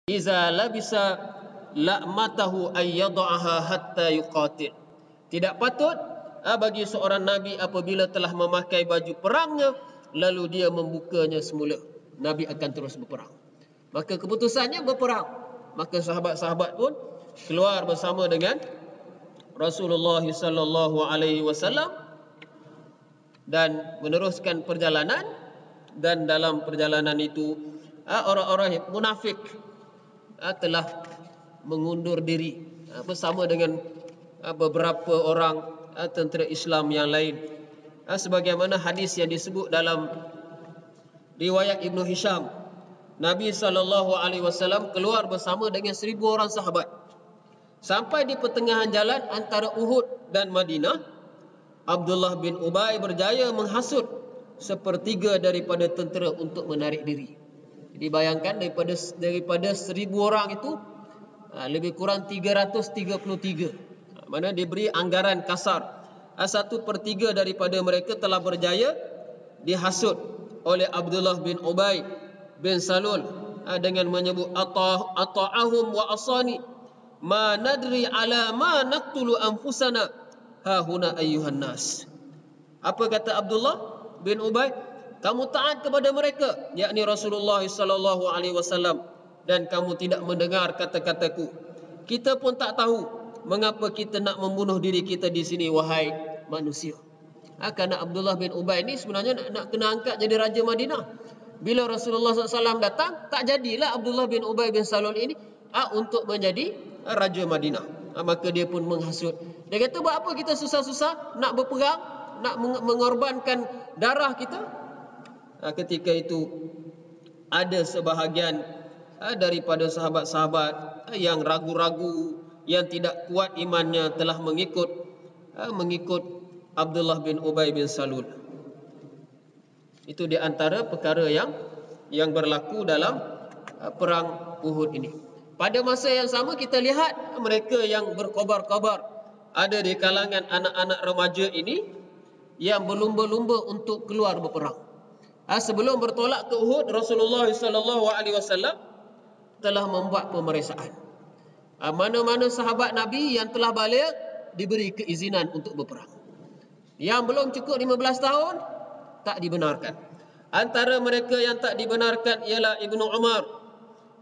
iza labisa la'matahu ayyada'aha hatta yuqatil. Tidak patut bagi seorang nabi apabila telah memakai baju perangnya lalu dia membukanya semula. Nabi akan terus berperang. Maka keputusannya berperang. Maka sahabat-sahabat pun keluar bersama dengan Rasulullah sallallahu alaihi wasallam dan meneruskan perjalanan. Dan dalam perjalanan itu orang-orang munafik telah mengundur diri bersama dengan beberapa orang tentera Islam yang lain. Sebagaimana hadis yang disebut dalam riwayat Ibnu Hisham, Nabi SAW keluar bersama dengan 1,000 orang sahabat. Sampai di pertengahan jalan antara Uhud dan Madinah, Abdullah bin Ubay berjaya menghasut sepertiga daripada tentera untuk menarik diri. Jadi bayangkan daripada 1,000 orang itu lebih kurang 333. Mana diberi anggaran kasar. 1/3 daripada mereka telah berjaya dihasut oleh Abdullah bin Ubay bin Salul dengan menyebut ata'ahum wa asani ma nadri ala ma naqtulu anfusana ha huna ayyuhan nas. Apa kata Abdullah bin Ubay? Kamu taat kepada mereka, yakni Rasulullah sallallahu alaihi wasallam, dan kamu tidak mendengar kata-kataku. Kita pun tak tahu mengapa kita nak membunuh diri kita di sini, wahai manusia. Kerana Abdullah bin Ubay ni sebenarnya nak kena angkat jadi Raja Madinah. Bila Rasulullah SAW datang, tak jadilah Abdullah bin Ubay bin Salul ini untuk menjadi Raja Madinah. Maka dia pun menghasut. Dia kata, buat apa kita susah-susah nak berperang, nak mengorbankan darah kita? Ketika itu ada sebahagian daripada sahabat-sahabat yang ragu-ragu, yang tidak kuat imannya, telah mengikut Abdullah bin Ubay bin Salul. Itu di antara perkara yang berlaku dalam perang Uhud ini. Pada masa yang sama kita lihat mereka yang berkobar-kobar ada di kalangan anak-anak remaja ini yang berlumba-lumba untuk keluar berperang. Sebelum bertolak ke Uhud, Rasulullah SAW telah membuat pemeriksaan. Mana-mana sahabat Nabi yang telah balik diberi keizinan untuk berperang. Yang belum cukup 15 tahun tak dibenarkan. Antara mereka yang tak dibenarkan ialah Ibnu Umar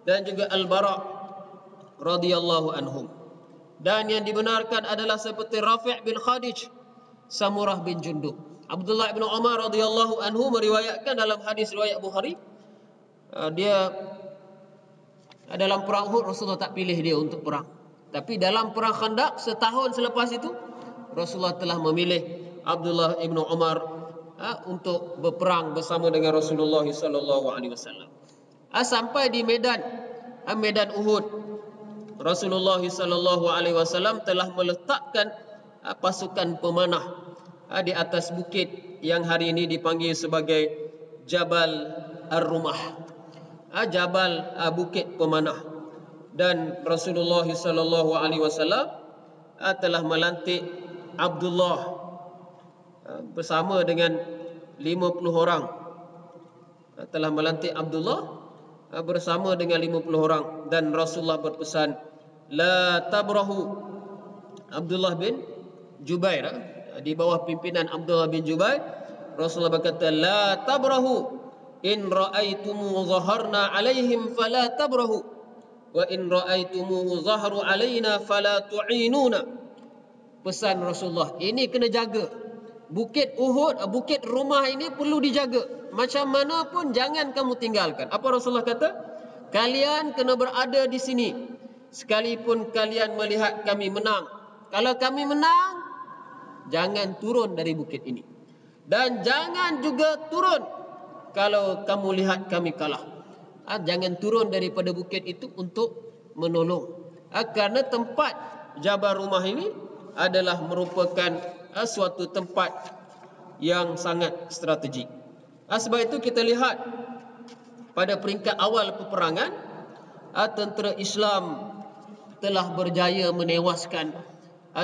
dan juga Al-Bara radhiyallahu anhum. Dan yang dibenarkan adalah seperti Rafi' bin Khadij, Samurah bin Jundub. Abdullah bin Umar radhiyallahu anhu meriwayatkan dalam hadis riwayat Bukhari, dia dalam perang Uhud Rasulullah tak pilih dia untuk perang. Tapi dalam perang Khandaq setahun selepas itu Rasulullah telah memilih Abdullah bin Umar untuk berperang bersama dengan Rasulullah sallallahu alaihi wasallam. Sampai di medan Uhud, Rasulullah sallallahu alaihi wasallam telah meletakkan pasukan pemanah di atas bukit yang hari ini dipanggil sebagai Jabal Ar-Rumah, Jabal Bukit Pemanah. Dan Rasulullah sallallahu alaihi wasallam telah melantik Abdullah bersama dengan 50 orang. Telah melantik Abdullah bersama dengan 50 orang, dan Rasulullah berpesan, la tabrahu. Abdullah bin Jubair, di bawah pimpinan Abdullah bin Jubair, Rasulullah berkata, la tabrahu in ra'aitumu zaharna alaihim fala tabrahu wa in ra'aitumu zaharu alaina fala tu'inuna. Pesan Rasulullah, ini kena jaga. Bukit Uhud, bukit rumah ini perlu dijaga. Macam mana pun jangan kamu tinggalkan. Apa Rasulullah kata? Kalian kena berada di sini sekalipun kalian melihat kami menang. Kalau kami menang, jangan turun dari bukit ini. Dan jangan juga turun kalau kamu lihat kami kalah. Jangan turun daripada bukit itu untuk menolong. Kerana tempat Jabal Rumah ini adalah merupakan suatu tempat yang sangat strategik. Sebab itu kita lihat pada peringkat awal peperangan, tentera Islam telah berjaya menewaskan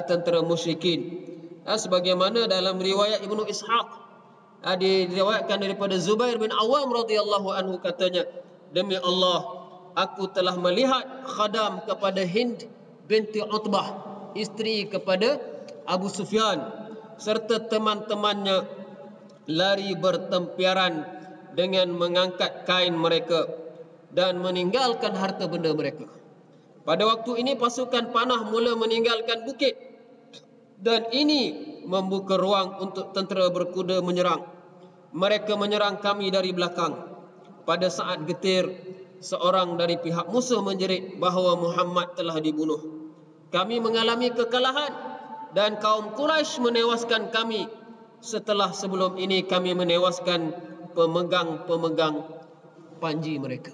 tentera musyrikin. Sebagaimana dalam riwayat Ibnu Ishaq diriwayatkan daripada Zubair bin Awam radhiyallahu anhu, katanya, demi Allah, aku telah melihat khadam kepada Hind binti Utbah, isteri kepada Abu Sufyan, serta teman-temannya lari bertempiaran dengan mengangkat kain mereka dan meninggalkan harta benda mereka. Pada waktu ini pasukan panah mula meninggalkan bukit, dan ini membuka ruang untuk tentera berkuda menyerang. Mereka menyerang kami dari belakang. Pada saat getir, seorang dari pihak musuh menjerit bahawa Muhammad telah dibunuh. Kami mengalami kekalahan dan kaum Quraisy menewaskan kami setelah sebelum ini kami menewaskan pemegang-pemegang panji mereka.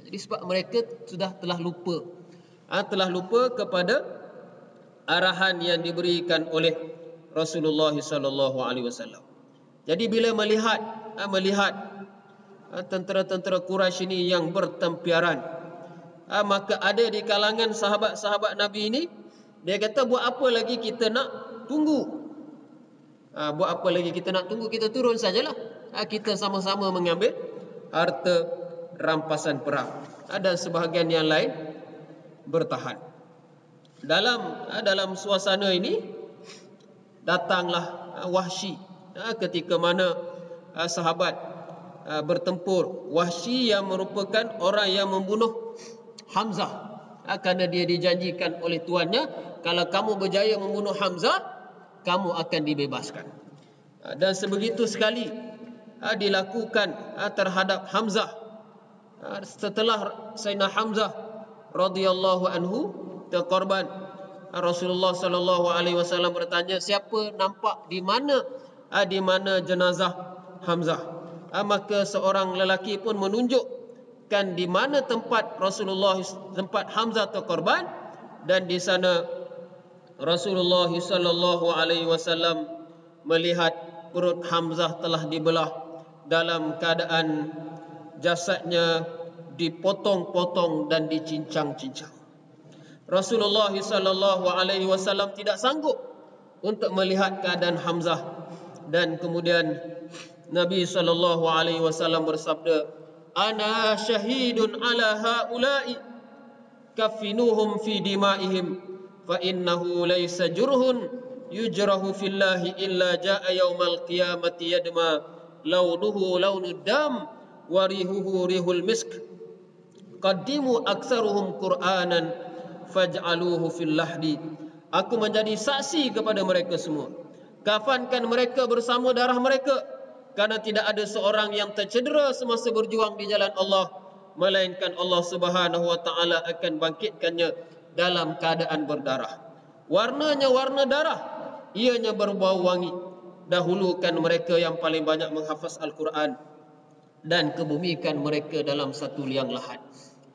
Jadi sebab mereka telah lupa kepada arahan yang diberikan oleh Rasulullah sallallahu alaihi wasallam. Jadi bila melihat tentera-tentera Quraisy ini yang bertempiaran, maka ada di kalangan sahabat-sahabat Nabi ini, dia kata, buat apa lagi kita nak tunggu? Kita turun sajalah. Kita sama-sama mengambil harta rampasan perang. Dan sebahagian yang lain bertahan. Dalam suasana ini datanglah Wahsy ketika mana sahabat bertempur. Wahsy yang merupakan orang yang membunuh Hamzah, kerana dia dijanjikan oleh tuannya, kalau kamu berjaya membunuh Hamzah, kamu akan dibebaskan. Dan sebegitu sekali dilakukan terhadap Hamzah. Setelah Sayyidina Hamzah radhiyallahu anhu terkorban, Rasulullah sallallahu alaihi wasallam bertanya, siapa nampak di mana jenazah Hamzah? Maka seorang lelaki pun menunjukkan di mana tempat Hamzah terkorban, dan di sana Rasulullah sallallahu alaihi wasallam melihat perut Hamzah telah dibelah dalam keadaan jasadnya dipotong-potong dan dicincang-cincang. Rasulullah sallallahu alaihi wasallam tidak sanggup untuk melihat keadaan Hamzah, dan kemudian Nabi sallallahu alaihi wasallam bersabda, "Ana syahidun ala haula'i, kafinuhum fi dimaihim, fa innahu laysa jurhun yujrahu fillahi illa jaa yaumal qiyamati yadma launuhu launud dam wa rihuhu rihul misk. Qaddimu aktsaruhum Qur'anan faj'aluhu fil lahdi." Aku menjadi saksi kepada mereka semua. Kafankan mereka bersama darah mereka, karena tidak ada seorang yang tercedera semasa berjuang di jalan Allah, melainkan Allah Subhanahu wa taala akan bangkitkannya dalam keadaan berdarah. Warnanya warna darah, ianya berbau wangi. Dahulukan mereka yang paling banyak menghafaz Al-Quran, dan kebumikan mereka dalam satu liang lahat.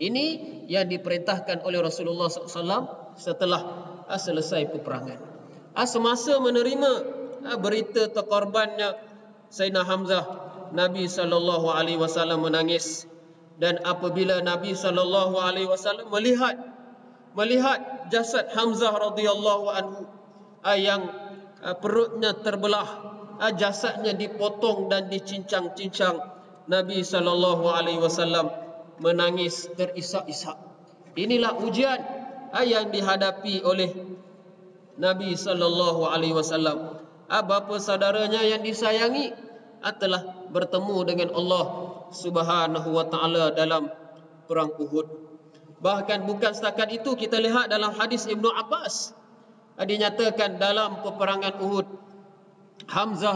Ini yang diperintahkan oleh Rasulullah SAW setelah selesai peperangan. Semasa menerima berita terkorbannya Sayyidina Hamzah, Nabi SAW menangis. Dan apabila Nabi SAW melihat jasad Hamzah radhiyallahu anhu yang perutnya terbelah, jasadnya dipotong dan dicincang-cincang, Nabi SAW menangis terisak-isak. Inilah ujian yang dihadapi oleh Nabi SAW. Bapa saudaranya yang disayangi telah bertemu dengan Allah Subhanahu wa taala dalam perang Uhud. Bahkan bukan setakat itu, kita lihat dalam hadis Ibnu Abbas, dinyatakan dalam peperangan Uhud, Hamzah